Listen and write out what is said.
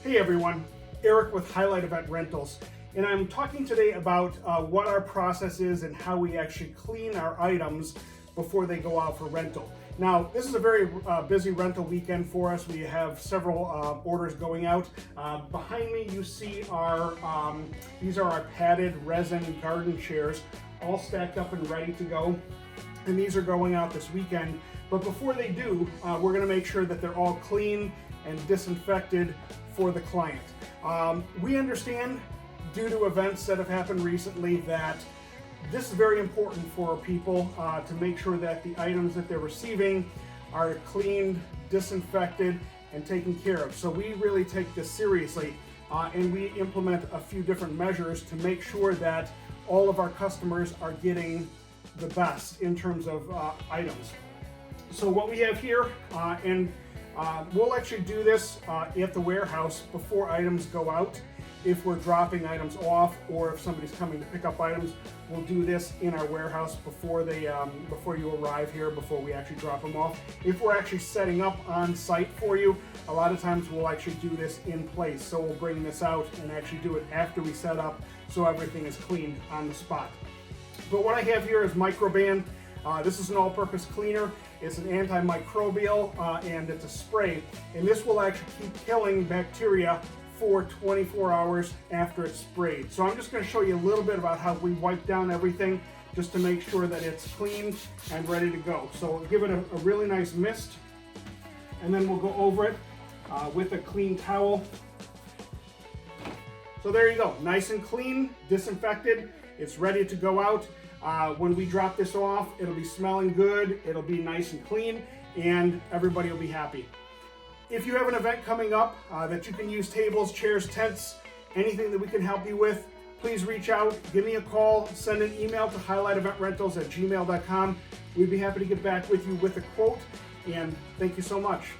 Hey everyone, Eric with Highlight Event Rentals, and I'm talking today about what our process is and how we actually clean our items before they go out for rental. Now, this is a very busy rental weekend for us. We have several orders going out. Behind me, you see these are our padded resin garden chairs, all stacked up and ready to go. And these are going out this weekend. But before they do, we're gonna make sure that they're all clean and disinfected for the client. We understand, due to events that have happened recently, that this is very important for people to make sure that the items that they're receiving are cleaned, disinfected, and taken care of. So we really take this seriously, and we implement a few different measures to make sure that all of our customers are getting the best in terms of items. So what we have here, we'll actually do this at the warehouse before items go out. If we're dropping items off or if somebody's coming to pick up items, we'll do this in our warehouse before you arrive here, before we actually drop them off. If we're actually setting up on site for you, a lot of times we'll actually do this in place. So we'll bring this out and actually do it after we set up so everything is cleaned on the spot. But what I have here is Microban. This is an all-purpose cleaner. It's an antimicrobial and it's a spray. And this will actually keep killing bacteria for 24 hours after it's sprayed. So I'm just going to show you a little bit about how we wipe down everything just to make sure that it's clean and ready to go. So we'll give it a really nice mist, and then we'll go over it with a clean towel. So there you go, nice and clean, disinfected. It's ready to go out. When we drop this off, it'll be smelling good, it'll be nice and clean, and everybody will be happy. If you have an event coming up that you can use tables, chairs, tents, anything that we can help you with, please reach out, give me a call, send an email to highlighteventrentals@gmail.com. We'd be happy to get back with you with a quote, and thank you so much.